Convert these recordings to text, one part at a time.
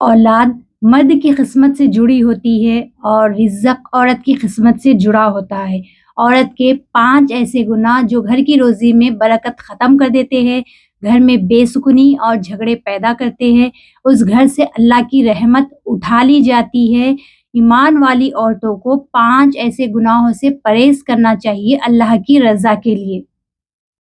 औलाद मर्द की किस्मत से जुड़ी होती है और रिज़्क़ औरत की किस्मत से जुड़ा होता है। औरत के 5 ऐसे गुनाह जो घर की रोज़ी में बरकत ख़त्म कर देते हैं, घर में बेसुकूनी और झगड़े पैदा करते हैं, उस घर से अल्लाह की रहमत उठा ली जाती है। ईमान वाली औरतों को 5 ऐसे गुनाहों से परहेज़ करना चाहिए अल्लाह की रज़ा के लिए।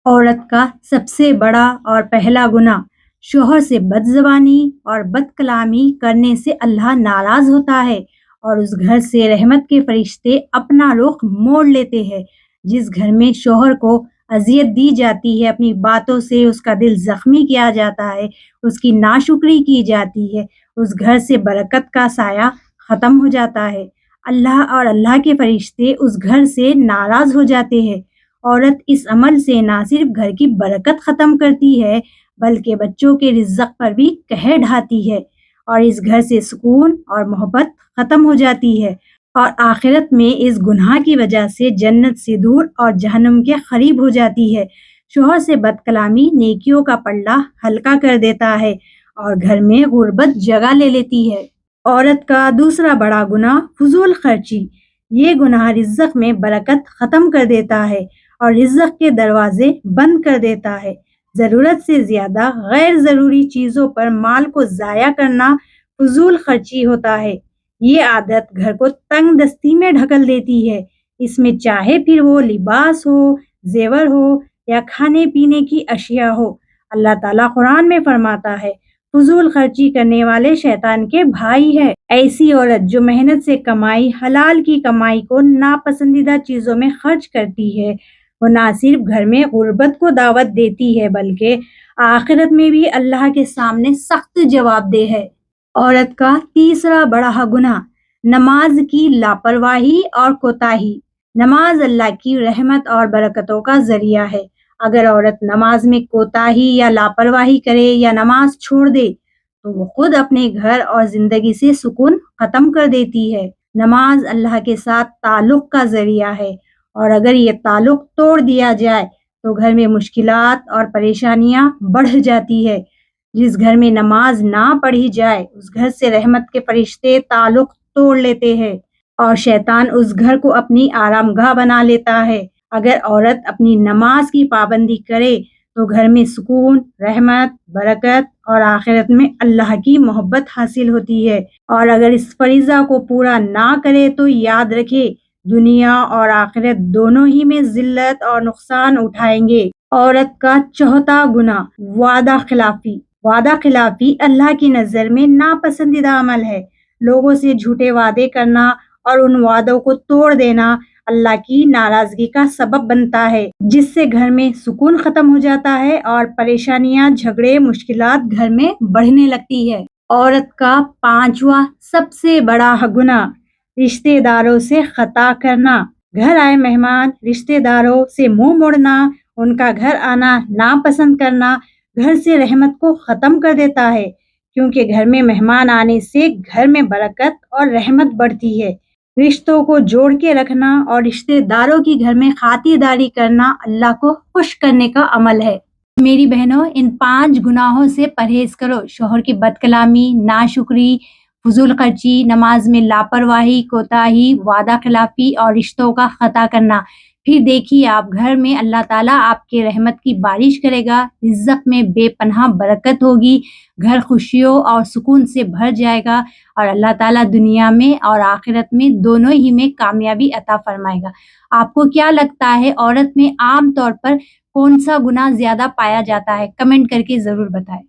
औरत का सबसे बड़ा और पहला गुनाह शौहर से बदज़बानी और बदकलामी करने से अल्लाह नाराज़ होता है और उस घर से रहमत के फरिश्ते अपना रुख मोड़ लेते हैं। जिस घर में शौहर को अज़ियत दी जाती है, अपनी बातों से उसका दिल ज़ख्मी किया जाता है, उसकी नाशुक्री की जाती है, उस घर से बरकत का साया ख़त्म हो जाता है। अल्लाह और अल्लाह के फरिश्ते उस घर से नाराज़ हो जाते हैं। औरत इस अमल से ना सिर्फ घर की बरकत ख़त्म करती है, बल्कि बच्चों के रिज़्क़ पर भी कहर ढाती है और इस घर से सुकून और मोहब्बत ख़त्म हो जाती है और आखिरत में इस गुनाह की वजह से जन्नत से दूर और जहन्नम के करीब हो जाती है। शौहर से बदकलामी नेकियों का पल्ला हल्का कर देता है और घर में गुर्बत जगह ले लेती है। औरत का दूसरा बड़ा गुनाह फजूल खर्ची। ये गुनाह रिज़्क़ में बरकत ख़त्म कर देता है और रिज़्क़ के दरवाजे बंद कर देता है। ज़रूरत से ज़्यादा गैर ज़रूरी चीज़ों पर माल को ज़ाया करना फजूल खर्ची होता है। ये आदत घर को तंग दस्ती में ढकल देती है। इसमें चाहे फिर वो लिबास हो, जेवर हो या खाने पीने की अशिया हो। अल्लाह ताला कुरान में फरमाता है, फजूल खर्ची करने वाले शैतान के भाई है। ऐसी औरत जो मेहनत से कमाई हलाल की कमाई को नापसंदीदा चीज़ों में खर्च करती है, वो ना सिर्फ घर में गुर्बत को दावत देती है बल्कि आखिरत में भी अल्लाह के सामने सख्त जवाबदेह है। औरत का तीसरा बड़ा गुनाह नमाज की लापरवाही और कोताही। नमाज अल्लाह की रहमत और बरकतों का जरिया है। अगर औरत नमाज में कोताही या लापरवाही करे या नमाज छोड़ दे तो वो खुद अपने घर और जिंदगी से सुकून खत्म कर देती है। नमाज अल्लाह के साथ ताल्लुक का जरिया है और अगर ये ताल्लुक तोड़ दिया जाए तो घर में मुश्किलात और परेशानियां बढ़ जाती है। जिस घर में नमाज ना पढ़ी जाए उस घर से रहमत के फरिश्ते ताल्लुक तोड़ लेते हैं और शैतान उस घर को अपनी आरामगाह बना लेता है। अगर औरत अपनी नमाज की पाबंदी करे तो घर में सुकून, रहमत, बरकत और आखिरत में अल्लाह की मोहब्बत हासिल होती है और अगर इस फरीज़ा को पूरा ना करे तो याद रखे दुनिया और आखिरत दोनों ही में जिल्लत और नुकसान उठाएंगे। औरत का चौथा गुनाह वादा खिलाफी। वादा खिलाफी अल्लाह की नज़र में नापसंदीदा अमल है। लोगों से झूठे वादे करना और उन वादों को तोड़ देना अल्लाह की नाराजगी का सबब बनता है, जिससे घर में सुकून खत्म हो जाता है और परेशानियां, झगड़े, मुश्किलात घर में बढ़ने लगती है। औरत का पांचवा सबसे बड़ा गुनाह रिश्तेदारों से खता करना। घर आए मेहमान, रिश्तेदारों से मुंह मोड़ना, उनका घर आना नापसंद करना घर से रहमत को खत्म कर देता है, क्योंकि घर में मेहमान आने से घर में बरकत और रहमत बढ़ती है। रिश्तों को जोड़ के रखना और रिश्तेदारों की घर में खातिरदारी करना अल्लाह को खुश करने का अमल है। मेरी बहनों, इन 5 गुनाहों से परहेज करो। शौहर की बदकलामी, नाशुक्री, फजूल खर्ची, नमाज में लापरवाही, कोताही, वादा खिलाफी और रिश्तों का खता करना। फिर देखिए आप घर में अल्लाह ताला आपके रहमत की बारिश करेगा, रिज़्क़ में बेपनाह बरकत होगी, घर खुशियों और सुकून से भर जाएगा और अल्लाह ताला दुनिया में और आखिरत में दोनों ही में कामयाबी अता फरमाएगा। आपको क्या लगता है औरत में आम तौर पर कौन सा गुनाह ज़्यादा पाया जाता है? कमेंट करके ज़रूर बताएं।